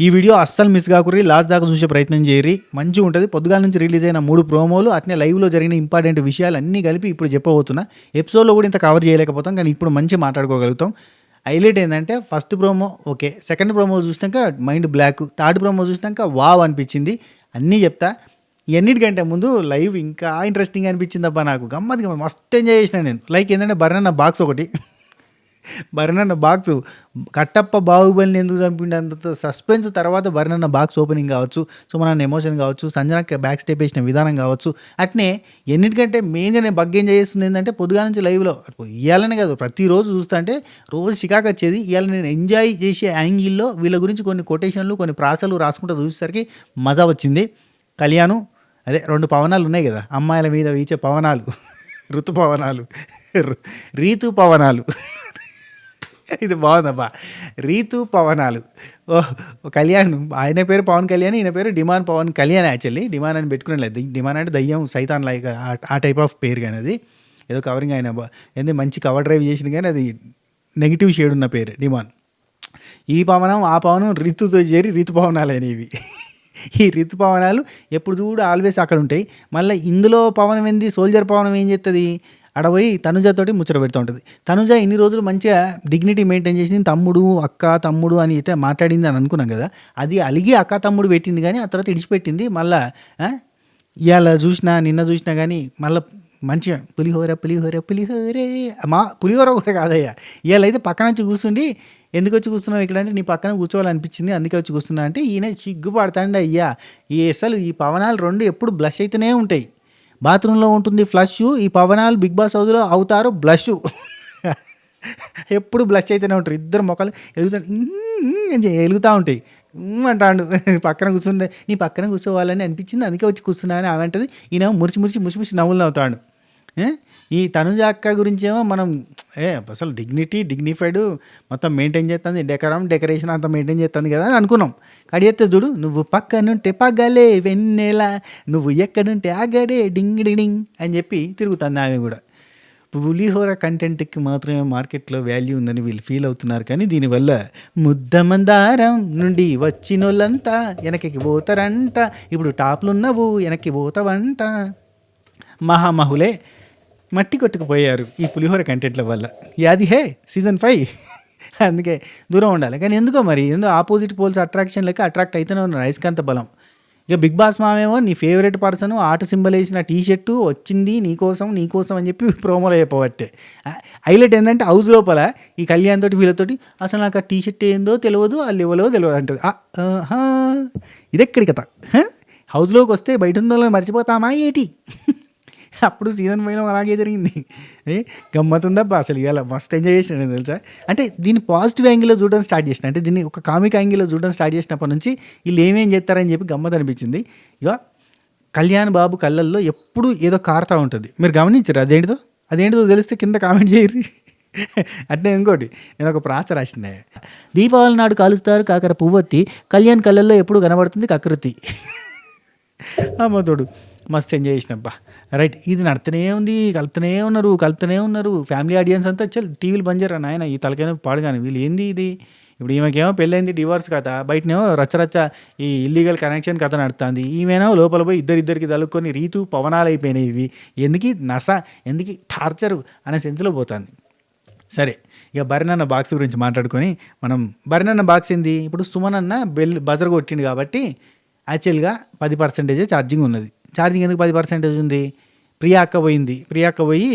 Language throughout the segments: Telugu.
ఈ వీడియో అస్సలు మిస్ కాకుర్రి, లాస్ట్ దాకా చూసే ప్రయత్నం చేయరి. మంచిగా ఉంటుంది. పొద్దుగాల నుంచి రిలీజ్ అయిన 3 ప్రోమోలు, అట్నే లైవ్లో జరిగిన ఇంపార్టెంట్ విషయాలు అన్నీ కలిపి ఇప్పుడు చెప్పబోతున్నా. ఎపిసోడ్లో కూడా ఇంత కవర్ చేయలేకపోతాం, కానీ ఇప్పుడు మంచి మాట్లాడుకోగలుగుతాం. హైలైట్ ఏంటంటే first promo okay, second promo చూసినాక మైండ్ బ్లాక్, థర్డ్ ప్రోమో చూసినాక వావ్ అనిపించింది. అన్నీ చెప్తా. ఎన్నిటికంటే ముందు లైవ్ ఇంకా ఇంట్రెస్టింగ్ అనిపించింది అబ్బా. నాకు గమ్మత్తుగా మస్తు ఎంజాయ్ చేసిన నేను. లైక్ ఏంటంటే బర్రన్న బాక్స్ ఒకటి, బర్రన్న బాక్స్ కట్టప్ప బాహుబలిని ఎందుకు చంపిండి అంత సస్పెన్స్, తర్వాత బర్రన్న బాక్స్ ఓపెనింగ్ కావచ్చు, సో మన ఎమోషన్ కావచ్చు, సంజనకి బ్యాక్ స్టెప్ వేసిన విధానం కావచ్చు. అట్నే ఎన్నిటికంటే మెయిన్గా నేను బగ్ ఏం చేస్తుంది ఏంటంటే పొద్దుగా నుంచి లైవ్లో ఇవ్వాలనే కాదు, ప్రతిరోజు చూస్తా అంటే రోజు చికాకు వచ్చేది. ఇవాళ నేను ఎంజాయ్ చేసే యాంగిల్లో వీళ్ళ గురించి కొన్ని కొటేషన్లు, కొన్ని ప్రాసలు రాసుకుంటూ చూసేసరికి మజా వచ్చింది. కళ్యాణం అదే 2 పవనాలు ఉన్నాయి కదా, అమ్మాయిల మీద వీచే పవనాలు, ఋతుపవనాలు, రీతు పవనాలు. ఇది బాగుందబ్బా, రీతు పవనాలు. ఓ కళ్యాణ్, ఆయన పేరు పవన్ కళ్యాణ్, ఈయన పేరు డిమాన్ పవన్ కళ్యాణ్. యాక్చువల్లీ డిమాన్ అని పెట్టుకునేలేదు. డిమాన్ అంటే దయ్యం, సైతాన్ లైక్ ఆ టైప్ ఆఫ్ పేరు. కానీ అది ఏదో కవరింగ్ ఆయన ఏంది మంచి కవర్ డ్రైవ్ చేసిన, కానీ అది నెగిటివ్ షేడ్ ఉన్న పేరు డిమాన్. ఈ పవనం ఆ పవనం రీతుతో చేరి ఋతుపవనాలు అనేవి. ఈ ఋతుపవనాలు ఎప్పుడు చూడు ఆల్వేస్ అక్కడ ఉంటాయి. మళ్ళీ ఇందులో పవనం ఏంది, సోల్జర్ పవనం ఏం చేస్తుంది, అడపోయి తనుజతోటి ముచ్చట పెడుతూ ఉంటుంది. తనుజ ఇన్ని రోజులు మంచిగా డిగ్నిటీ మెయింటైన్ చేసింది, తమ్ముడు అక్క తమ్ముడు అని అయితే మాట్లాడింది అని అనుకున్నాం కదా. అది అలిగి అక్క తమ్ముడు పెట్టింది, కానీ ఆ తర్వాత ఇడిచిపెట్టింది. మళ్ళీ ఇవాళ చూసినా నిన్న చూసినా కానీ మళ్ళీ మంచిగా పులిహోర పులిహోర పులిహోరే. మా పులిహోర కూడా కాదయ్యా, ఇవాళ అయితే పక్కన వచ్చి కూర్చుండి, ఎందుకు వచ్చి కూర్చున్నావు ఇక్కడ అంటే నీ పక్కన కూర్చోవాలనిపించింది అందుకే వచ్చి కూర్చున్నా అంటే ఈయన సిగ్గుపడతాండి. అయ్యా ఈ అసలు ఈ పవనాలు 2 ఎప్పుడు బ్లష్ అయితేనే ఉంటాయి. బాత్రూంలో ఉంటుంది ఫ్లష్, ఈ పవనాలు బిగ్ బాస్ హౌస్లో అవుతారు బ్లష్. ఎప్పుడు బ్లష్ అయితేనే ఉంటారు. ఇద్దరు మొక్కలు ఎలుగుతూ ఉంటాయి అంటాడు. పక్కన కూర్చుండే నీ పక్కన కూర్చోవాలని అనిపించింది అందుకే వచ్చి కూర్చున్నా అని ఆమె అంటది. ఈయన మురిసి నవ్వులు నవ్వుతాడు. ఈ తనుజ అక్క గురించేమో మనం అసలు డిగ్నిఫైడ్ మొత్తం మెయింటైన్ చేస్తుంది, డెకరేషన్ అంతా మెయింటైన్ చేస్తుంది కదా అని అనుకున్నాం. కడియెత్తే చూడు, నువ్వు పక్కనుంటే పగలే వెన్నెల, నువ్వు ఎక్కడుంటే ఆగడే డింగ్ డింగ్ అని చెప్పి తిరుగుతుంది ఆమె కూడా. పులిహోర కంటెంట్కి మాత్రమే మార్కెట్లో వాల్యూ ఉందని వీళ్ళు ఫీల్ అవుతున్నారు, కానీ దీనివల్ల ముద్దమందారం నుండి వచ్చినోళ్ళంతా వెనక్కి పోతారంట. ఇప్పుడు టాప్లు ఉన్నవు వెనక్కి పోతావంట. మహామహులే మట్టి కొట్టుకుపోయారు ఈ పులిహోర కంటెంట్ల వల్ల. యాది హే సీజన్ 5. అందుకే దూరం ఉండాలి. కానీ ఎందుకో మరి ఆపోజిట్ పోల్స్ అట్రాక్షన్ లెక్క అట్రాక్ట్ అయితేనే ఉన్నారు. అయస్కాంత బలం. ఇక బిగ్ బాస్ మామేమో నీ ఫేవరెట్ పర్సన్ ఆట సింబల్ వేసిన టీషర్టు వచ్చింది నీకోసం అని చెప్పి ప్రోమోలో చెప్పబట్టే. హైలైట్ ఏంటంటే హౌస్ లోపల ఈ కళ్యాణ్ తోటి వీళ్ళతోటి అసలు నాకు ఆ టీషర్ట్ ఏందో తెలియదు, వాళ్ళు ఎవరో తెలియదు అంటది. ఇదెక్కడి కథ. హౌస్లోకి వస్తే బయట ఉన్న మర్చిపోతామా ఏటి? అప్పుడు సీజన్ 5లో అలాగే జరిగింది. గమ్మతుందబ్బా అసలు. ఇవాళ మస్తు ఎంజాయ్ చేసిన నేను తెలుసా. అంటే దీన్ని పాజిటివ్ యాంగిల్లో చూడడం స్టార్ట్ చేసిన, అంటే దీన్ని ఒక కామిక్ యాంగిల్లో చూడడం స్టార్ట్ చేసినప్పటి నుంచి వీళ్ళు ఏమేం చేస్తారని చెప్పి గమ్మత్ అనిపించింది. ఇక కళ్యాణ్ బాబు కళ్ళల్లో ఎప్పుడు ఏదో కారుతూ ఉంటుంది. మీరు గమనించారు అదేంటిదో తెలిస్తే కింద కామెంట్ చేయరు. అంటే ఇంకోటి నేను ఒక ప్రాస రాసిందే, దీపావళి నాడు కాలుస్తారు కాకర పువ్వొత్తి, కళ్యాణ్ కళ్ళల్లో ఎప్పుడు కనబడుతుంది కకృతి. అమ్మతోడు మస్తు ఎంజాయ్ చేసినబ్బా. రైట్, ఇది నడుతూనే ఉంది, కలుపుతూనే ఉన్నారు. ఫ్యామిలీ ఆడియన్స్ అంతా చల్ టీవీలు బంద్ చేయరా నాయన, ఈ తలకైనా పాడుగాని వీళ్ళు ఏంది ఇది. ఇప్పుడు ఈమెకేమో పెళ్ళైంది, డివోర్స్ కథ, బయటనేమో రచ్చ ఈ ఇల్లీగల్ కనెక్షన్ కథ నడుతుంది. ఈమెనో లోపల పోయి ఇద్దరికి తలుక్కొని రీతు పవనాలు అయిపోయినాయి. ఇవి ఎందుకు నస, ఎందుకు టార్చరు అనే సెన్స్లో పోతుంది. సరే, ఇక బర్రన్న బాక్స్ గురించి మాట్లాడుకొని మనం, బర్రన్న బాక్స్ ఏంది, ఇప్పుడు సుమన్ అన్న బజర్ కొట్టిండు కాబట్టి యాక్చువల్గా 10% ఛార్జింగ్ ఉన్నది. ఛార్జింగ్ ఎందుకు 10% ఉంది, ప్రియా అక్క పోయి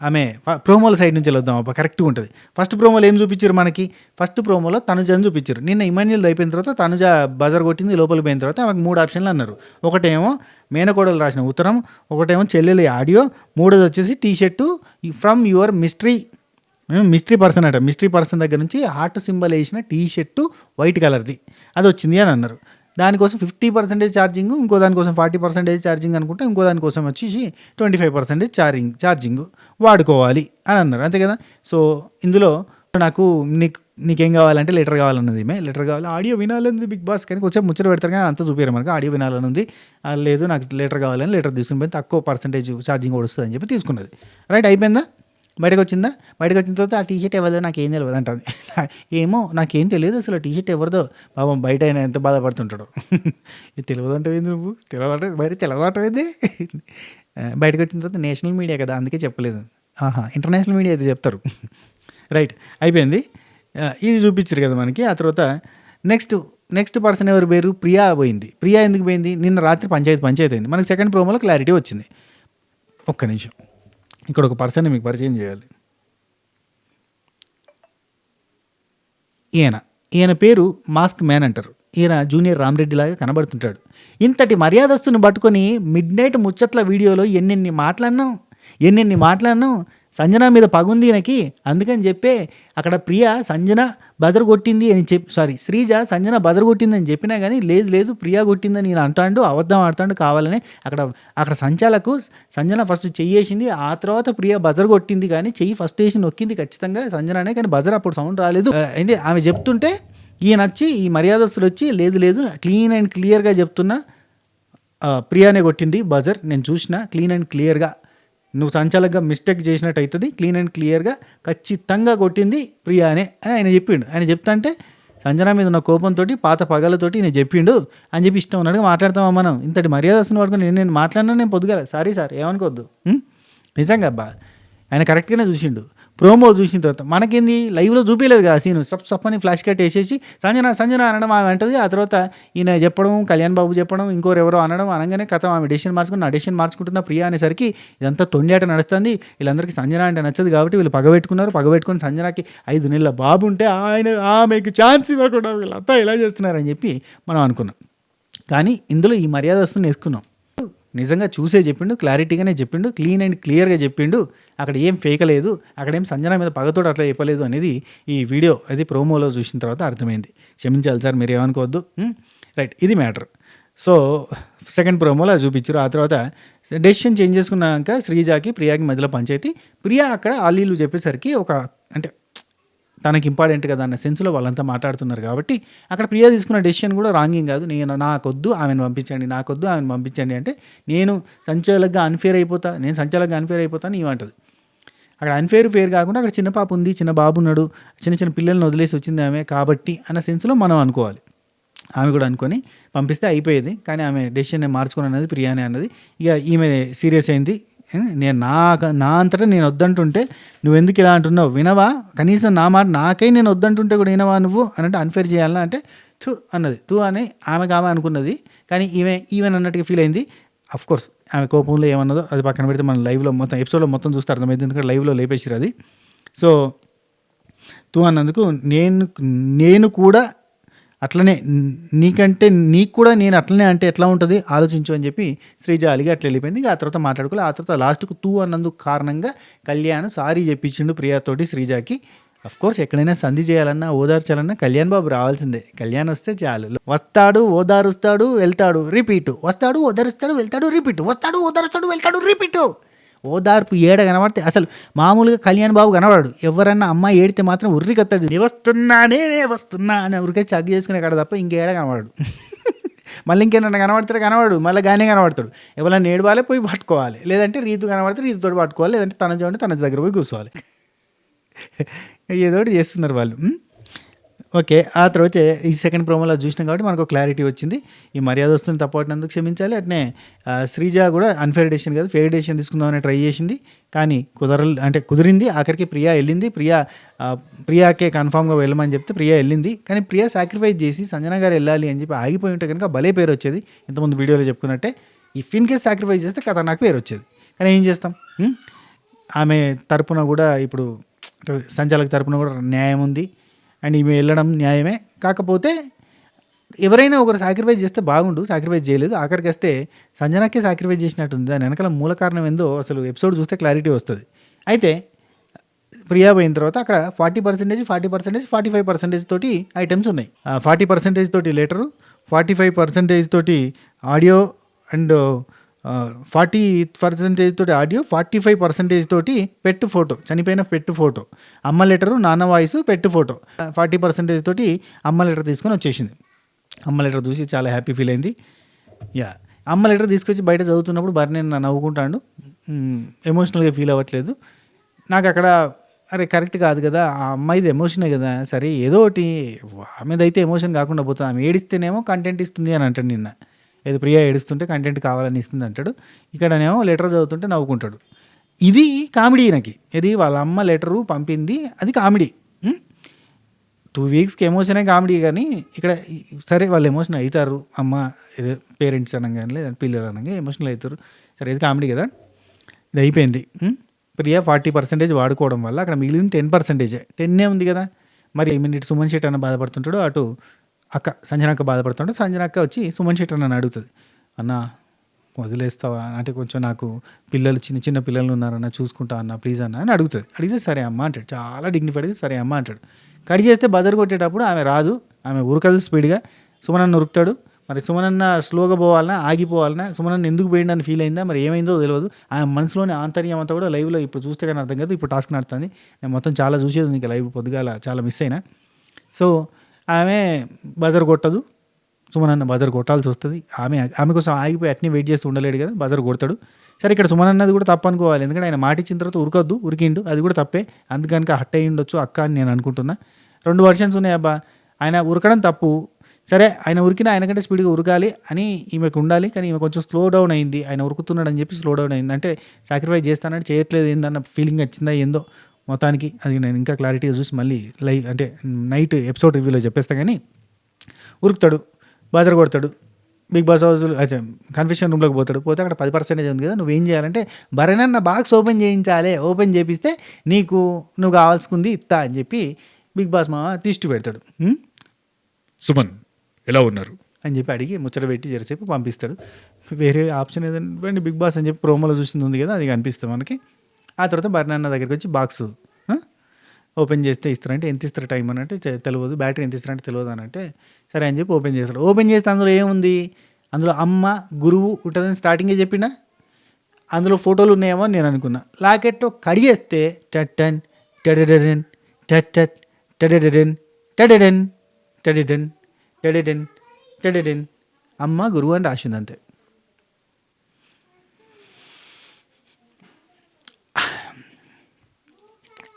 ఆమె ప్రోమోల సైడ్ నుంచి వెళ్దాం అబ్బా, కరెక్ట్గా ఉంటుంది. ఫస్ట్ ప్రోమోలో ఏం చూపించారు మనకి, ఫస్ట్ ప్రోమోలో తనుజని చూపించారు. నిన్న ఇమాన్యుల్ అయిపోయిన తర్వాత తనుజ బజర్ కొట్టింది, లోపలికి పోయిన తర్వాత ఆమెకు 3 ఆప్షన్లు అన్నారు. ఒకటేమో మేనకోడలు రాసిన ఉత్తరం, ఒకటేమో చెల్లెలి ఆడియో, మూడోది వచ్చేసి T-shirt from your mystery person అట. మిస్టరీ పర్సన్ దగ్గర నుంచి హార్ట్ సింబల్ వేసిన టీషర్టు వైట్ కలర్ది అది వచ్చింది అని అన్నారు. దానికోసం 50% ఛార్జింగ్, ఇంకో దానికోసం 40% ఛార్జింగ్ అనుకుంటే, ఇంకో దానికోసం వచ్చేసి 25% ఛార్జింగ్ వాడుకోవాలి అని అన్నారు. అంతే కదా. సో ఇందులో నాకు నీకేం కావాలంటే లెటర్ కావాలన్నది, లెటర్ కావాలి, ఆడియో వినాలన్నది బిగ్ బాస్. కానీ కొంచెం ముచ్చట పెడతారు కానీ అంతా చూపారు మనకు. ఆడియో వినాలనుంది, లేదు నాకు లెటర్ కావాలని లెటర్ తీసుకుని పోయి తక్కువ పర్సెంటేజ్ ఛార్జింగ్ కూడా వస్తుంది అని చెప్పి తీసుకున్నది. రైట్, అయిపోయిందా. బయటకు వచ్చిందా? బయటకు వచ్చిన తర్వాత ఆ టీ షర్ట్ ఎవరిదో నాకేం తెలియదు అంటుంది. ఏమో నాకేం తెలియదు అసలు ఆ టీ షర్ట్ ఎవరిదో. పాపం బయట ఆయన ఎంత బాధపడుతుంటాడు. ఇది తెలియదు అంటవేంది నువ్వు? తెలియదు మరి తెలియదు అంటవేంది? బయటకు వచ్చిన తర్వాత నేషనల్ మీడియా కదా, అందుకే చెప్పలేదు. ఇంటర్నేషనల్ మీడియా అయితే చెప్తారు. రైట్, అయిపోయింది. ఇది చూపించారు కదా మనకి. ఆ తర్వాత నెక్స్ట్ పర్సన్ ఎవరు పేరు? ప్రియా పోయింది. ప్రియా ఎందుకు పోయింది? నిన్న రాత్రి పంచాయతీ అయింది. మనకి సెకండ్ ప్రోమోలో క్లారిటీ వచ్చింది. ఒక్క నిమిషం, ఇక్కడ ఒక పర్సన్ని మీకు పరిచయం చేయాలి. ఈయన పేరు మాస్క్ మ్యాన్ అంటారు. ఈయన జూనియర్ రామరెడ్డి లాగా కనబడుతుంటాడు. ఇంతటి మర్యాదస్తుని పట్టుకొని మిడ్ నైట్ ముచ్చట్ల వీడియోలో ఎన్నెన్ని మాట్లాడినాం. సంజన మీద పగుంది ఈయనకి, అందుకని చెప్పే అక్కడ సంజన బజర్ కొట్టింది అని శ్రీజ సంజన బజర్ కొట్టిందని చెప్పినా కానీ లేదు ప్రియా కొట్టిందని ఈయన అంటాడు, అబద్ధం ఆడతాడు కావాలని. అక్కడ సంచాలకు సంజన ఫస్ట్ చెయ్యేసింది, ఆ తర్వాత ప్రియా బజర్ కొట్టింది, కానీ చెయ్యి ఫస్ట్ వేసి నొక్కింది ఖచ్చితంగా సంజననే, కానీ బజర్ అప్పుడు సౌండ్ రాలేదు. అంటే ఆమె చెప్తుంటే ఈయన వచ్చి, ఈ మర్యాదస్తులు వచ్చి లేదు క్లీన్ అండ్ క్లియర్గా చెప్తున్నా, ప్రియానే కొట్టింది బజర్, నేను చూసిన క్లీన్ అండ్ క్లియర్గా, నువ్వు సంచాలకంగా మిస్టేక్ చేసినట్టు అవుతుంది, క్లీన్ అండ్ క్లియర్గా ఖచ్చితంగా కొట్టింది ప్రియానే అని ఆయన చెప్పిండు. ఆయన చెప్తా అంటే సంజన మీద ఉన్న కోపంతో, పాత పగలతోటి నేను చెప్పిండు అని చెప్పి ఇష్టం ఉన్నట్టుగా మాట్లాడతామా మనం? ఇంతటి మర్యాదస్తుని పడుకొని నేను మాట్లాడినా, నేను పొద్దుగా సారీ సార్ ఏమనుకోవద్దు. నిజంగా అబ్బా, ఆయన కరెక్ట్గానే చూసిండు. ప్రోమో చూసిన తర్వాత మనకేంది లైవ్లో చూపించలేదు కదా సీను, సప్ అని ఫ్లాష్ కట్ వేసేసి సంజన అనడం ఆమె అంటది. ఆ తర్వాత ఈయన చెప్పడం, కళ్యాణ్ బాబు చెప్పడం, ఇంకోరు ఎవరో అనగానే కథ ఆమె డెసిషన్ మార్చుకుని, నా డెసిషన్ మార్చుకుంటున్న ప్రియా అనేసరికి ఇదంతా తొండియాట నడుస్తుంది. వీళ్ళందరికీ సంజన అంటే నచ్చదు కాబట్టి వీళ్ళు పగబెట్టుకుని సంజనకి 5 నెలల బాబు ఉంటే ఆమెకి ఛాన్స్ ఇవ్వకుండా వీళ్ళంతా ఇలా చేస్తున్నారని చెప్పి మనం అనుకున్నాం. కానీ ఇందులో ఈ మర్యాదస్తుని వేసుకున్నాం. నిజంగా చూసే చెప్పిండు, క్లారిటీగానే చెప్పిండు, క్లీన్ అండ్ క్లియర్గా చెప్పిండు. అక్కడ ఏం ఫేక్ లేదు, అక్కడ ఏం సంజన మీద పగతోడు అట్లా చెప్పలేదు అనేది ఈ వీడియో అది ప్రోమోలో చూసిన తర్వాత అర్థమైంది. క్షమించాలి సార్, మీరు ఏమనుకోవద్దు. రైట్, ఇది మ్యాటర్. సో సెకండ్ ప్రోమోలో చూపించారు. ఆ తర్వాత డెసిషన్ చేంజ్ చేసుకున్నాక శ్రీజాకి ప్రియాకి మధ్యలో పంచాయతీ. ప్రియా అక్కడ ఆలీలు చెప్పేసరికి అంటే తనకి ఇంపార్టెంట్ కదా అన్న సెన్స్లో వాళ్ళంతా మాట్లాడుతున్నారు కాబట్టి అక్కడ ప్రియా తీసుకున్న డెసిషన్ కూడా రాంగింగ్ కాదు. నాకొద్దు ఆమెను పంపించండి అంటే నేను సంచాలకంగా అన్ఫేర్ అయిపోతాను ఇవంటది. అక్కడ ఫేర్ కాకుండా అక్కడ చిన్న పాప ఉంది, చిన్న బాబు ఉన్నాడు, చిన్న పిల్లల్ని వదిలేసి వచ్చింది ఆమె కాబట్టి అన్న సెన్స్లో మనం అనుకోవాలి. ఆమె కూడా అనుకొని పంపిస్తే అయిపోయేది. కానీ ఆమె డెసిషన్ మార్చుకుని అన్నది ప్రియానే అన్నది. ఇక ఈమె సీరియస్ అయింది. నేను నా అంతటా నేను వద్దంటుంటే నువ్వు ఎందుకు ఇలా అంటున్నావు, వినవా? కనీసం నా మాట నాకై నేను వద్దంటుంటే కూడా వినవా నువ్వు అని అంటే అన్ఫేర్ చేయాలా అంటే తూ అని ఆమె అనుకున్నది. కానీ ఈవెన్ అన్నట్టుగా ఫీల్ అయింది. అఫ్కోర్స్ ఆమె కోపంలో ఏమన్నదో అది పక్కన పెడితే మనం లైవ్లో మొత్తం ఎపిసోడ్లో మొత్తం చూస్తే అర్థమైంది, ఎందుకంటే లైవ్లో లేపేసిరు అది. సో తూ అన్నందుకు నేను కూడా అట్లనే నీకు కూడా నేను అట్లనే అంటే ఎట్లా ఉంటుంది ఆలోచించు అని చెప్పి శ్రీజ అలిగి అట్లా వెళ్ళిపోయింది. ఆ తర్వాత మాట్లాడుకోవాలి. ఆ తర్వాత లాస్ట్కు తూ అన్నందుకు కారణంగా కళ్యాణ్ సారీ చెప్పించిండు ప్రియాతోటి శ్రీజాకి. అఫ్కోర్స్ ఎక్కడైనా సంధి చేయాలన్నా ఓదార్చాలన్నా కళ్యాణ్ బాబు రావాల్సిందే. కళ్యాణ్ వస్తే చాలు. వస్తాడు, ఓదారుస్తాడు, వెళ్తాడు, రిపీటు. వస్తాడు, ఓదారుస్తాడు, వెళ్తాడు, రిపీటు. వస్తాడు, ఓదారుస్తాడు, వెళ్తాడు, రిపీటు. ఓదార్పు ఏడ కనబడితే అసలు మామూలుగా కళ్యాణ్ బాబు కనబడాడు. ఎవరన్నా అమ్మాయి ఏడితే మాత్రం ఉర్రికొత్తది. నేను వస్తున్నా అని ఉరికే చగ్గు చేసుకునే కాడ తప్ప ఇంకేడ కనబడాడు. మళ్ళీ ఇంకేమన్నా కనబడతాడు, మళ్ళీ గానే కనబడతాడు. ఎవరైనా ఏడవాలి పోయి పట్టుకోవాలి, లేదంటే రీతు కనబడితే రీతుతో పట్టుకోవాలి, లేదంటే తన చూడండి తన దగ్గర పోయి కూర్చోవాలి. ఏదో ఒకటి చేస్తున్నారు వాళ్ళు. ఓకే, ఆ తర్వాత ఈ సెకండ్ ప్రోమోలో చూసినాం కాబట్టి మనకు క్లారిటీ వచ్చింది. ఈ మర్యాదస్తుని తప్పటినందుకు క్షమించాలి. అట్నే శ్రీజ కూడా అన్ఫేర్ డెసిషన్ కాదు ఫేర్ డెసిషన్ తీసుకుందామని ట్రై చేసింది, కానీ కుదిరింది. ఆఖరికి ప్రియా వెళ్ళింది. ప్రియాకే కన్ఫామ్గా వెళ్ళమని చెప్తే ప్రియా వెళ్ళింది. కానీ ప్రియా సాక్రిఫైస్ చేసి సంజన గారు వెళ్ళాలి అని చెప్పి ఆగిపోయి ఉంటే కనుక భలే పేరు వచ్చేది. ఇంతకుముందు వీడియోలో చెప్పుకున్నట్టే ఇఫ్ ఇన్ కేస్ సాక్రిఫైస్ చేస్తే కథ నాకు పేరు వచ్చేది. కానీ ఏం చేస్తాం, ఆమె తరపున కూడా ఇప్పుడు సంచాలక తరపున కూడా న్యాయం ఉంది అండ్ ఈమె వెళ్ళడం న్యాయమే. కాకపోతే ఎవరైనా ఒకరు సాక్రిఫైస్ చేస్తే బాగుండు, సాక్రిఫైస్ చేయలేదు. ఆఖరికి వస్తే సంజనాకే సాక్రిఫైస్ చేసినట్టుంది. దాని వెనకాల మూల కారణం ఏందో అసలు ఎపిసోడ్ చూస్తే క్లారిటీ వస్తుంది. అయితే ప్రియా పోయిన తర్వాత అక్కడ 40%, 45% తోటి ఐటమ్స్ ఉన్నాయి. 40% తోటి లెటరు, 45% తోటి ఆడియో అండ్ 40% తోటి ఆడియో, 45% తోటి పెట్టు ఫోటో, చనిపోయిన పెట్టు ఫోటో, అమ్మ లెటరు, నాన్న వాయిస్, పెట్టు ఫోటో. 40% తోటి అమ్మ లెటర్ తీసుకొని వచ్చేసింది. అమ్మ లెటర్ చూసి చాలా హ్యాపీ ఫీల్ అయింది. అమ్మ లెటర్ తీసుకొచ్చి బయట చదువుతున్నప్పుడు బర్నీ నవ్వుకుంటాడు, ఎమోషనల్గా ఫీల్ అవ్వట్లేదు. నాకక్కడ అరే కరెక్ట్ కాదు కదా! ఆ అమ్మాయిది ఎమోషనే కదా! సరే ఏదో ఒకటి ఆమెదైతే ఎమోషన్ కాకుండా పోతది. ఆమె ఏడిస్తేనేమో కంటెంట్ ఇస్తుంది అని అంటాడు నిన్న. ఏదో ప్రియ ఏడుస్తుంటే కంటెంట్ కావాలని ఇస్తుంది అంటాడు. ఇక్కడనేమో లెటర్ చదువుతుంటే నవ్వుకుంటాడు. ఇది కామెడీ ఈయనకి. ఏది వాళ్ళ అమ్మ లెటరు పంపింది అది కామెడీ. 2 వీక్స్‌కి ఎమోషనే కామెడీ గానీ ఇక్కడ సరే వాళ్ళు ఎమోషనల్ అయితారు. అమ్మ ఏదో పేరెంట్స్ అనంగానే లేదంటే పిల్లలు అనంగా ఎమోషనల్ అయితారు. సరే ఇది కామెడీ కదా! ఇది అయిపోయింది. ప్రియ 40% వాడుకోవడం వల్ల అక్కడ మిగిలింది 10%. 10 ఉంది కదా! మరి ఇమ్మీడియేట్ సుమన్ శెట్టి అన్న బాధపడుతుంటాడు. అటు అక్క సంజన అక్క బాధపడుతుంటే సంజన అక్క వచ్చి సుమన్ శెట్టి అన్నని అడుగుతది. అన్న వదిలేస్తావా? అంటే కొంచెం నాకు పిల్లలు చిన్న చిన్న పిల్లలు ఉన్నారన్న చూసుకుంటా అన్న ప్లీజ్ అన్న అని అడుగుతది. అడిగితే సరే అమ్మ అంటాడు. చాలా డిగ్నిఫైడ్‌గా సరే అమ్మ అంటాడు. కట్ చేస్తే బజర్ కొట్టేటప్పుడు ఆమె రాదు. ఆమె ఉరకదు స్పీడ్‌గా. సుమన్ అన్న ఉరుకుతాడు. మరి సుమన్ అన్న స్లోగా పోవాలనా? ఆగిపోవాలనా? సుమన్ అన్న ఎందుకు పోయిండని ఫీల్ అయిందా? మరి ఏమైందో తెలవదు. ఆమె మనసులోని ఆంతర్యం అంతా కూడా లైవ్‌లో ఇప్పుడు చూస్తే కానీ అర్థం కాదు. ఇప్పుడు టాస్క్ నడుతుంది. నేను మొత్తం చాలా చూసేది ఉంది ఇంకా లైవ్ పొద్దుగాల చాలా మిస్ అయినా. సో ఆమె బజర్ కొట్టదు. సుమన్ అన్న బజర్ కొట్టాల్సి వస్తుంది. ఆమె కోసం ఆగిపోయి అట్నే వెయిట్ చేస్తూ ఉండలేడు కదా! బజర్ కొడతాడు. సరే ఇక్కడ సుమన్ అన్నది కూడా తప్పు అనుకోవాలి. ఎందుకంటే ఆయన మాట ఇచ్చిన తర్వాత ఉరకొద్దు. ఉరికిండు. అది కూడా తప్పే. అందుకనుక హర్ట్ అయ్యి ఉండొచ్చు అక్క అని నేను అనుకుంటున్నా. 2 వర్షన్స్ ఉన్నాయి అబ్బా. ఆయన ఉరకడం తప్పు. సరే ఆయన ఉరికినా ఆయన కంటే స్పీడ్‌గా ఉరకాలి అని ఈమెకు ఉండాలి. కానీ ఈమె కొంచెం స్లో డౌన్ అయింది. ఆయన ఉరుకుతున్నాడని చెప్పి స్లో డౌన్ అయింది. అంటే సాక్రిఫైస్ చేస్తానంటే చేయట్లేదు ఏందన్న ఫీలింగ్ వచ్చిందా ఏందో మొత్తానికి. అది నేను ఇంకా క్లారిటీగా చూసి మళ్ళీ లైవ్ అంటే నైట్ ఎపిసోడ్ రివ్యూలో చెప్పేస్తా కానీ ఉరుకుతాడు. బజర్ కొడతాడు. బిగ్ బాస్ హౌస్ అదే కన్ఫెషన్ రూమ్లోకి పోతాడు. పోతే అక్కడ 10% ఉంది కదా! నువ్వేం చేయాలంటే భరణన్న బాక్స్ ఓపెన్ చేయించాలి. ఓపెన్ చేపిస్తే నీకు నువ్వు కావాల్సింది ఇస్తా అని చెప్పి బిగ్ బాస్ మామ దిష్టి పెడతాడు. సుమన్ ఎలా ఉన్నారు అని చెప్పి అడిగి ముచ్చట పెట్టి జరసేపు పంపిస్తాడు. వేరే ఆప్షన్ ఏదంటే బిగ్ బాస్ అని చెప్పి ప్రోమోలో చూసింది ఉంది కదా! అది కనిపిస్తుంది మనకి. ఆ తర్వాత భరణన్న దగ్గరికి వచ్చి బాక్స్ ఓపెన్ చేస్తే ఇస్తారంటే ఎంత ఇస్తారు టైం అని అంటే తెలియదు. బ్యాటరీ ఎంత ఇస్తారంటే తెలియదు అని అంటే సరే అని చెప్పి ఓపెన్ చేస్తాడు. ఓపెన్ చేస్తే అందులో ఏముంది? అందులో అమ్మ గురువు ఉంటుందని స్టార్టింగే చెప్పినా. అందులో ఫోటోలు ఉన్నాయేమో అని నేను అనుకున్నా. లాకెట్ కడిగేస్తే టటన్ టడడన్ టటట్ టడడన్ టడడన్ టడడన్ టడడన్ టడడన్ అమ్మ గురువు అని రాసింది అంతే.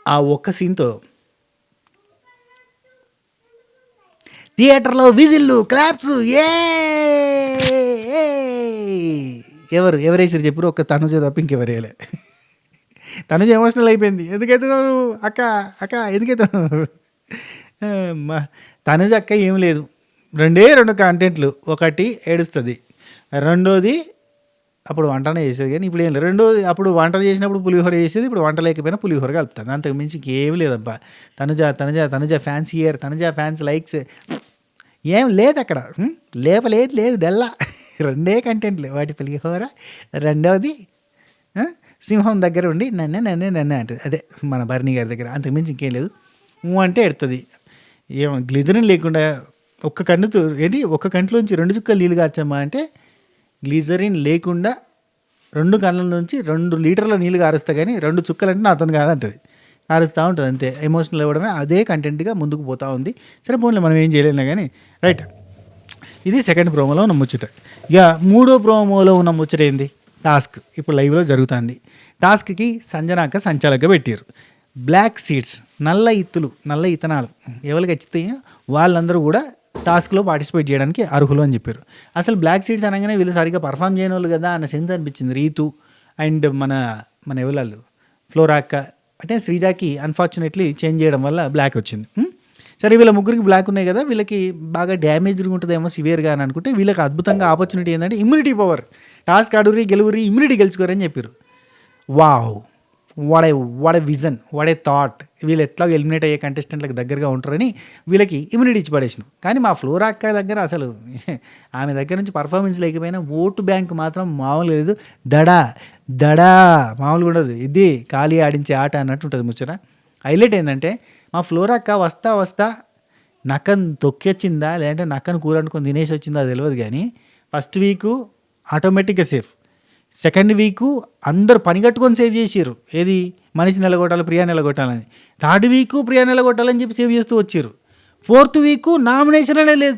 ఆ ఒక్క సీన్తో థియేటర్లో విజిల్లు క్లాప్స్ ఎవరేసారు చెప్పారు? ఒక్క తనుజ తప్ప ఇంకెవరేయలే. తనుజ ఎమోషనల్ అయిపోయింది. ఎందుకైతే అక్క అక్క ఎందుకైతే తనుజ అక్క ఏం లేదు. 2 కంటెంట్లు. ఒకటి ఏడుస్తుంది. రెండోది అప్పుడు వంటనే చేసేది కానీ ఇప్పుడు ఏం లేదు. రెండోది అప్పుడు వంట చేసినప్పుడు పులిహోర చేసేది. ఇప్పుడు వంట లేకపోయినా పులిహోర కలుపుతాను. అంతకు మించి ఇంకేం లేదబ్బా. Tanuja fans year, Tanuja fans likes ఏం లేదు అక్కడ. లేదు డెల్లా. 2 కంటెంట్లు. వాటి పులిహోర. రెండవది సింహం దగ్గర ఉండి నన్నే అంటది. అదే మన భరణి గారి దగ్గర. అంతకు మించి ఇంకేం లేదు. అంటే ఎడుతుంది. ఏమో గ్లిజరిన్ లేకుండా ఒక్క కంట్లోంచి 2 చుక్కలు నీళ్ళు కార్చమ్మా అంటే గ్లిజరిన్ లేకుండా 2 కళ్ళ నుంచి 2 లీటర్ల నీళ్ళు కారుస్తా కానీ 2 చుక్కలు అంటే అతను కాదంటది. కారుస్తూ ఉంటుంది అంతే. ఎమోషనల్ అవ్వడమే అదే కంటెంట్గా ముందుకు పోతూ ఉంది. సరే పోన్లే మనం ఏం చేయలేము కానీ రైట్. ఇది సెకండ్ ప్రోమోలో ఉన్న ముచ్చట. ఇక 3వ ప్రోమోలో ఉన్న ముచ్చట ఏంది? టాస్క్ ఇప్పుడు లైవ్లో జరుగుతుంది. టాస్క్కి సంజనాక సంచాలకగా పెట్టారు. బ్లాక్ సీడ్స్ నల్ల ఇత్తనాలు ఎవరికి వచ్చినాయో వాళ్ళందరూ కూడా టాస్క్లో పార్టిసిపేట్ చేయడానికి అర్హులు అని చెప్పారు. అసలు బ్లాక్ సీడ్స్ అనగానే వీళ్ళు సరిగ్గా పర్ఫామ్ చేయని వాళ్ళు కదా అన్న సెన్స్ అనిపించింది. రీతు అండ్ మన ఎవరు ఫ్లోరా అక్క అంటే శ్రీజాకి అన్ఫార్చునేట్లీ చేంజ్ చేయడం వల్ల బ్లాక్ వచ్చింది. సరే వీళ్ళ ముగ్గురికి బ్లాక్ ఉన్నాయి కదా, వీళ్ళకి బాగా డ్యామేజ్గా ఉంటుందేమో సివియర్గా అని అనుకుంటే వీళ్ళకి అద్భుతంగా ఆపర్చునిటీ ఏంటంటే ఇమ్యూనిటీ పవర్. టాస్క్ ఆడురి గెలువురి ఇమ్యూనిటీ గెలుచుకోరని చెప్పారు. Wow, what a vision, what a thought. వీళ్ళు ఎట్లా ఎలిమినేట్ అయ్యే కంటెస్టెంట్లకు దగ్గరగా ఉంటారని వీళ్ళకి ఇమ్యూనిటీ ఇచ్చి పడేసినాం. కానీ మా ఫ్లోరా అక్క దగ్గర అసలు ఆమె దగ్గర నుంచి పర్ఫార్మెన్స్ లేకపోయినా ఓటు బ్యాంక్ మాత్రం మామూలు లేదు. దడా మామూలుగా ఉండదు. ఇది ఖాళీ ఆడించే ఆట అన్నట్టు ఉంటుంది ముచ్చట. హైలైట్ ఏంటంటే మా ఫ్లోరా అక్క వస్తా నక్కను తొక్కొచ్చిందా లేదంటే నక్కను కూర అనుకొని తినేసి వచ్చిందా తెలియదు. కానీ ఫస్ట్ వీకు ఆటోమేటిక్గా సేఫ్. సెకండ్ వీకు అందరూ పని కట్టుకొని సేవ్ చేసారు. ఏది మనిషి నిలగొట్టాలి, ప్రియా నిలగొట్టాలని. థర్డ్ వీకు ప్రియా నిలగొట్టాలని చెప్పి సేవ్ చేస్తూ వచ్చారు. ఫోర్త్ వీకు నామినేషన్ అనే లేదు.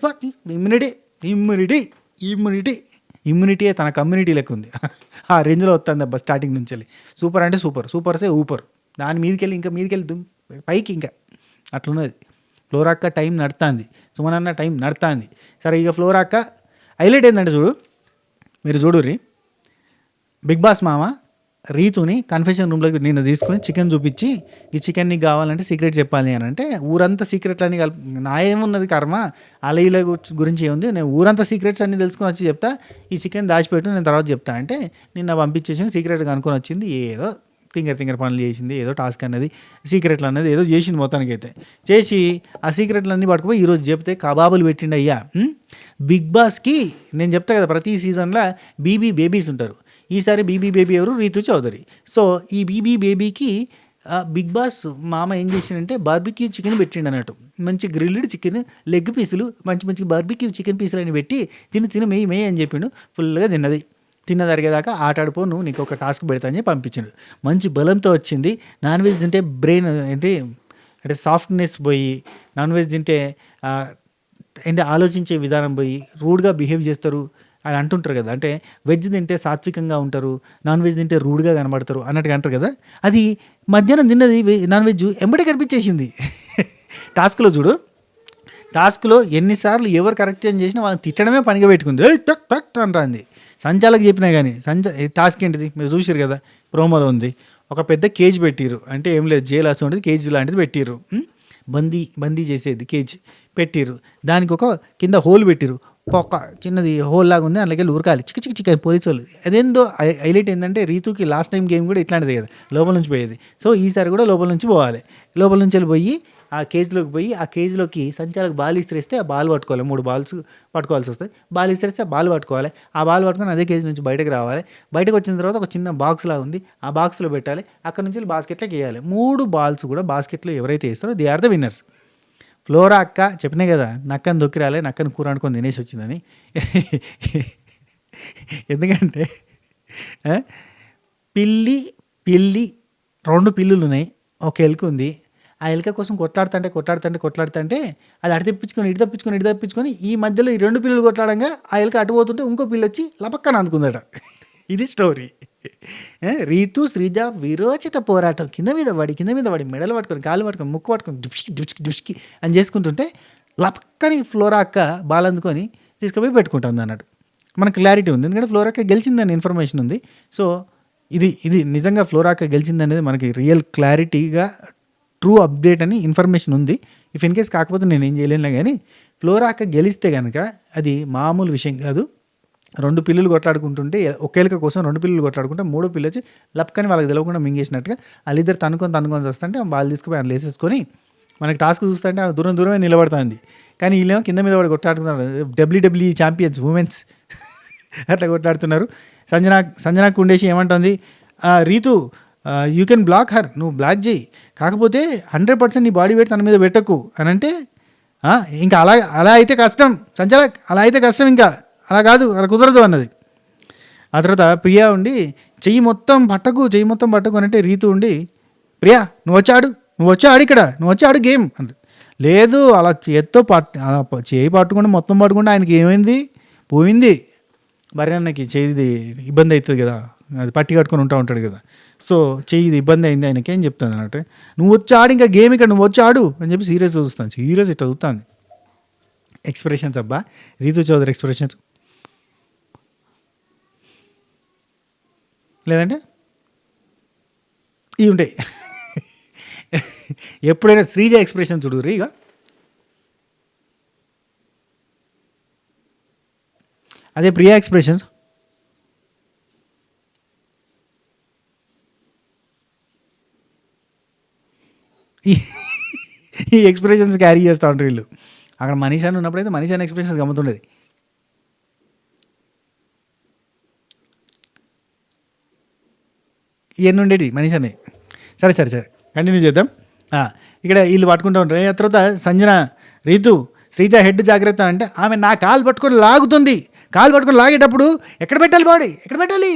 ఇమ్యూనిటీ తన కమ్యూనిటీ లెక్క ఉంది. ఆ రేంజ్లో వస్తుంది అబ్బా స్టార్టింగ్ నుంచి. సూపర్ అంటే సూపర్ సే ఊపర్. దాని మీదకెళ్ళి ఇంకా మీదకెళ్ళి పైకి ఇంకా అట్లున్నది. ఫ్లోరాక్క టైం నడుతుంది, సుమన్ అన్న టైం నడుతుంది. సరే ఇక ఫ్లోరాక్క హైలైట్ ఏంటంటే మీరు చూడుర్రి, బిగ్ బాస్ మామ రీతుని కన్ఫెషన్ రూమ్లోకి నిన్న తీసుకొని చికెన్ చూపించి, ఈ చికెన్ నీకు కావాలంటే సీక్రెట్ చెప్పాలి అని అంటే, ఊరంతా సీక్రెట్లు అన్నీ నా ఏమున్నది కర్మ, అలయిల గురించి ఏముంది, నేను ఊరంతా సీక్రెట్స్ అన్నీ తెలుసుకొని వచ్చి చెప్తా, ఈ చికెన్ దాచిపెట్టు నేను తర్వాత చెప్తా అంటే నిన్న పంపించేసి సీక్రెట్గా అనుకొని వచ్చింది. ఏదో తింగర్ పనులు చేసింది, ఏదో టాస్క్ అనేది సీక్రెట్లు అనేది ఏదో చేసింది మొత్తానికి అయితే. చేసి ఆ సీక్రెట్లు అన్నీ పట్టుకుపోయి ఈరోజు చెప్తే కబాబులు పెట్టిండి అయ్యా. బిగ్ బాస్కి నేను చెప్తా కదా, ప్రతి సీజన్లో బీబీ బేబీస్ ఉంటారు. ఈసారి బీబీ బేబీ ఎవరు? రీతు చౌదరి. సో ఈ బీబీ బేబీకి బిగ్ బాస్ మామ ఏం చేసిండంటే బార్బిక్యూ చికెన్ పెట్టిండు అన్నట్టు. మంచి గ్రిల్డ్ చికెన్, లెగ్ పీసులు, మంచి బార్బిక్యూ చికెన్ పీసులు అని పెట్టి తిను మెయ్యి అని చెప్పిండు. ఫుల్గా తిన్నది. తిరిగేదాకా ఆటాడిపో, నువ్వు నీకు ఒక టాస్క్ పెడతా అని పంపించాడు. మంచి బలంతో వచ్చింది. నాన్ వెజ్ తింటే బ్రెయిన్ అంటే సాఫ్ట్నెస్ పోయి, నాన్ వెజ్ తింటే ఆలోచించే విధానం పోయి రూడ్గా బిహేవ్ చేస్తారు అని అంటుంటారు కదా. అంటే వెజ్ తింటే సాత్వికంగా ఉంటారు, నాన్ వెజ్ తింటే రూడ్గా కనబడతారు అన్నట్టుగా అంటారు కదా. అది మధ్యాహ్నం తిన్నది నాన్ వెజ్ ఎంబడే కనిపించేసింది. టాస్క్లో ఎన్నిసార్లు ఎవరు కరెక్షన్ చేసినా వాళ్ళని తిట్టడమే పనిగా పెట్టుకుంది. టక్ టక్ అంటుంది. సంచాలకు చెప్పినా కానీ టాస్క్ ఏంటిది మీరు చూసారు కదా, ప్రోమోలో ఉంది. ఒక పెద్ద కేజ్ పెట్టిర్రు, అంటే ఏం లేదు జైలు అసలు ఉంటుంది, కేజీ లాంటిది పెట్టిర్రు. బందీ చేసేది కేజీ పెట్టిర్రు. దానికి ఒక కింద హోల్ పెట్టిర్రు, ఒక చిన్నది హోల్ లాగా ఉంది, అందులోకి ఉరకాలి చిక్క పోలీసు వాళ్ళు. అదేందో హైలైట్ ఏంటంటే రీతుకి లాస్ట్ టైం గేమ్ కూడా ఇట్లాంటిది కదా, లోపల నుంచి పోయేది. సో ఈసారి కూడా లోపల నుంచి పోవాలి. లోపల నుంచి వెళ్ళిపోయి ఆ కేజీలోకి పోయి, ఆ కేజీలోకి సంచాలకు బాల్ ఇస్తే ఆ బాల్ పట్టుకోవాలి. 3 బాల్స్ పట్టుకోవాల్సి వస్తుంది. బాల్ ఇస్తే ఆ బాల్ పట్టుకోవాలి. ఆ బాల్ పట్టుకొని అదే కేజీ నుంచి బయటకు రావాలి. బయటకు వచ్చిన తర్వాత ఒక చిన్న బాక్స్ లాగా ఉంది, ఆ బాక్స్లో పెట్టాలి. అక్కడ నుంచి బాస్కెట్లోకి వేయాలి. 3 బాల్స్ కూడా బాస్కెట్లో ఎవరైతే వేస్తారో they are the winners. Flora అక్క చెప్పినాయి కదా, నక్కని దొక్కిరాలే, నక్కని కూర అనుకొని తినేసి వచ్చిందని. ఎందుకంటే పిల్లి 2 పిల్లులు ఉన్నాయి, ఒక ఎలుక ఉంది. ఆ ఎలుక కోసం కొట్లాడుతుంటే అది అటు తప్పించుకొని ఈ మధ్యలో ఈ 2 పిల్లులు కొట్లాడంగా ఆ ఎలుక అటు పోతుంటే ఇంకో పిల్లి వచ్చి లపక్కన అందుకుందట. ఇది స్టోరీ. రీతు శ్రీజ విరోచిత పోరాటం, కింద మీద పడి మెడలు పట్టుకొని, కాళ్ళు పట్టుకొని, ముక్కు పట్టుకొని డుప్స్కి అని చేసుకుంటుంటే లపక్కని ఫ్లోరా అక్క బాల్ అందుకొని తీసుకుపోయి పెట్టుకుంటుంది అన్నట్టు. మనకు క్లారిటీ ఉంది, ఎందుకంటే ఫ్లోరా అక్క గెలిచిందని ఇన్ఫర్మేషన్ ఉంది. సో ఇది నిజంగా ఫ్లోరా అక్క గెలిచిందనేది మనకి రియల్ క్లారిటీగా ట్రూ అప్డేట్ అని ఇన్ఫర్మేషన్ ఉంది. ఇఫ్ ఇన్ కేస్ కాకపోతే నేను ఏం చేయలేనులే. కానీ ఫ్లోరా అక్క గెలిస్తే కనుక అది మామూలు విషయం కాదు. 2 పిల్లులు కొట్లాడుకుంటుంటే, ఒక ఎలుక కోసం 2 పిల్లులు కొట్లాడుకుంటే 3 పిల్లి వచ్చి లప్కని వాళ్ళకి తెలియకుండా మింగేసినట్టుగా వాళ్ళిద్దరు తనుకొని వస్తుంటే ఆ బాల్ తీసుకుపోయి ఆయన లేసేసుకొని మనకి టాస్క్ చూస్తుంటే ఆమె దూరమే నిలబడుతుంది. కానీ వీళ్ళేమో కింద మీద పడి కొట్లాడుతున్నారు. WWE ఛాంపియన్స్ ఉమెన్స్ అట్లా కొట్లాడుతున్నారు. సంజనా కుండేసి ఏమంటుంది, Ritu you can block her, నువ్వు బ్లాక్ చేయి, కాకపోతే 100% నీ బాడీ వెయిట్ తన మీద పెట్టకు అని అంటే, ఇంకా అలా అయితే కష్టం సంచలక్, అలా అయితే కష్టం, ఇంకా అలా కాదు, అలా కుదరదు అన్నది. ఆ తర్వాత ప్రియా ఉండి చెయ్యి మొత్తం పట్టకు అని అంటే రీతు ఉండి, ప్రియా నువ్వు వచ్చి ఆడు గేమ్ అంటే, లేదు అలా చేత్తో చేయి పట్టుకుంటే మొత్తం పట్టుకుంటే ఆయనకి ఏమైంది, పోయింది. మరి అన్నకి చేయిది ఇబ్బంది అవుతుంది కదా, అది పట్టి కట్టుకొని ఉంటాడు కదా. సో చెయ్యి ఇబ్బంది అయింది ఆయనకి ఏం చెప్తాను అన్నట్టు, నువ్వు వచ్చి ఆడు ఇంకా గేమ్ ఇక్కడ, నువ్వు వచ్చి ఆడు అని చెప్పి సీరియస్ ఇట్లా చూస్తాను. ఎక్స్ప్రెషన్స్ అబ్బా, రీతు చౌదరి ఎక్స్ప్రెషన్స్ లేదంటే ఇవి ఉంటాయి. ఎప్పుడైనా శ్రీజ ఎక్స్ప్రెషన్ చూడుర్రి. ఇక అదే ప్రియా ఎక్స్ప్రెషన్స్. ఈ ఎక్స్ప్రెషన్స్ క్యారీ చేస్తూ ఉంటారు వీళ్ళు. అక్కడ మనీషాని ఉన్నప్పుడైతే మనీషాని ఎక్స్ప్రెషన్స్ గమ్ముతుండేది. ఇవన్నీ ఉండేవి మనీషాని. సరే కంటిన్యూ చేద్దాం. ఇక్కడ వీళ్ళు పట్టుకుంటూ ఉంటారు. ఆ తర్వాత సంజన, రీతు, శ్రీజ హెడ్ జాగ్రత్త అంటే ఆమె నా కాలు పట్టుకొని లాగుతుంది. కాలు పట్టుకొని లాగేటప్పుడు ఎక్కడ పెట్టాలి, బాడీ ఎక్కడ పెట్టాలి,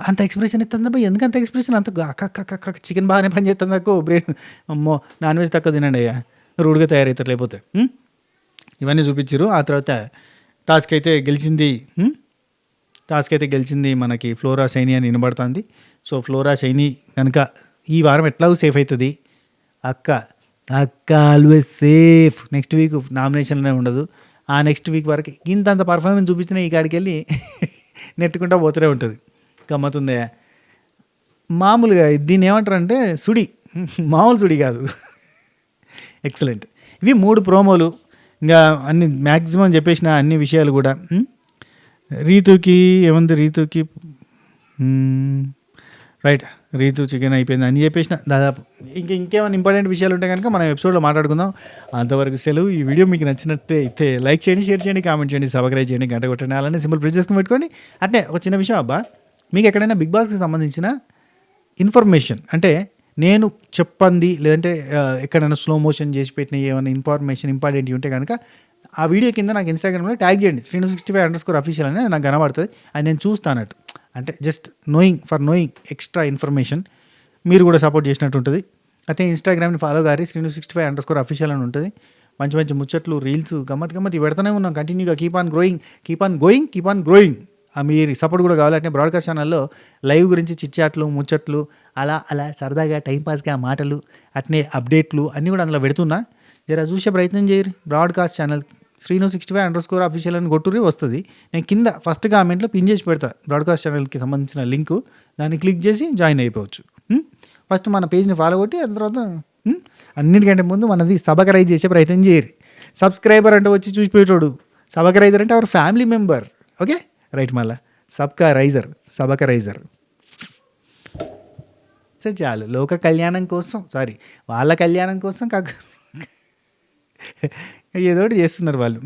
అంత ఎక్స్ప్రెషన్ ఇస్తుందా. ఎందుకు అంత ఎక్స్ప్రెషన్, అంత అక్క చికెన్ బాగానే పని చేస్తుంది నాకు, బ్రెయిన్ అమ్మో నాన్ వెజ్ తక్కువ తినండి అయ్యా, రూడ్గా తయారవుతారు లేకపోతే. ఇవన్నీ చూపించారు. ఆ తర్వాత టాస్క్ అయితే గెలిచింది టాస్క్ అయితే గెలిచింది మనకి ఫ్లోరా సైని అని వినబడుతుంది. సో ఫ్లోరా సైని కనుక ఈ వారం ఎట్లాగూ సేఫ్ అవుతుంది. అక్క అక్క ఆల్వేస్ సేఫ్. నెక్స్ట్ వీక్ నామినేషన్లోనే ఉండదు. ఆ నెక్స్ట్ వీక్ వరకు ఇంతంత పర్ఫార్మెన్స్ చూపించిన ఈ కాడికి వెళ్ళి నెట్టుకుంటా పోతూనే ఉంటుంది. గమ్మతుందే. మామూలుగా దీన్ని ఏమంటారంటే సుడి, మామూలు సుడి కాదు. ఎక్సలెంట్. ఇవి 3 ప్రోమోలు. ఇంకా అన్ని మ్యాక్సిమం చెప్పేసిన అన్ని విషయాలు కూడా. రీతుకి ఏముంది, రీతుకి రైట్, రీతు చికెన్ అయిపోయింది అని చెప్పేసిన దాదాపు. ఇంకేమైనా ఇంపార్టెంట్ విషయాలు ఉంటే కనుక మనం ఎపిసోడ్లో మాట్లాడుకుందాం. అంతవరకు సెలవు. ఈ వీడియో మీకు నచ్చినట్టే అయితే లైక్ చేయండి, షేర్ చేయండి, కామెంట్ చేయండి, సబ్స్క్రైబ్ చేయండి, గంట కొట్టండి. అలానే సింపుల్ ప్రెస్ చేసుకుని పెట్టుకోండి. అంటే ఒక చిన్న విషయం అబ్బా, మీకు ఎక్కడైనా బిగ్ బాస్కి సంబంధించిన ఇన్ఫర్మేషన్ అంటే నేను చెప్పంది లేదంటే ఎక్కడైనా స్లో మోషన్ చేసి పెట్టిన ఏమైనా ఇన్ఫర్మేషన్ ఇంపార్టెంట్ ఉంటే కనుక ఆ వీడియో కింద నాకు ఇన్స్టాగ్రామ్లో ట్యాగ్ చేయండి, Sreenu65_official అని నాకు కనబడుతుంది. అది నేను చూస్తానట్టు. అంటే జస్ట్ నోయింగ్ ఎక్స్ట్రా ఇన్ఫర్మేషన్ మీరు కూడా సపోర్ట్ చేసినట్టు ఉంటుంది. అయితే ఇన్స్టాగ్రామ్ని ఫాలో గారి Sreenu65_official అని ఉంటుంది. మంచి మంచి ముచ్చట్లు, రీల్స్, గమ్మత్ పెడుతూనే ఉన్నాం కంటిన్యూగా. Keep on growing. మీరు సపోర్ట్ కూడా కావాలంటే బ్రాడ్కాస్ట్ ఛానల్లో లైవ్ గురించి చిట్చాట్లు, ముచ్చట్లు, అలా సరదాగా టైంపాస్గా మాటలు, అట్నే అప్డేట్లు అన్నీ కూడా అందులో పెడుతున్నా. జర చూసే ప్రయత్నం చేయరు. బ్రాడ్కాస్ట్ ఛానల్ Sreenu65_official అని కొట్టుర్రి వస్తుంది. నేను కింద ఫస్ట్ కామెంట్లో పిన్ చేసి పెడతా బ్రాడ్కాస్ట్ ఛానల్కి సంబంధించిన లింకు. దాన్ని క్లిక్ చేసి జాయిన్ అయిపోవచ్చు. ఫస్ట్ మన పేజ్ని ఫాలో కొట్టి ఆ తర్వాత అన్నిటికంటే ముందు మనది సబ్స్క్రైబ్ చేసే ప్రయత్నం చేయరు. సబ్స్క్రైబర్ అంటే వచ్చి చూసిపోయేటోడు, సబ్స్క్రైబర్ అంటే our family member. Okay right. మళ్ళా సబ్స్క్రైజర్ సరే చాలు. లోక కళ్యాణం కోసం వాళ్ళ కళ్యాణం కోసం ఏదో ఒకటి చేస్తున్నారు వాళ్ళు.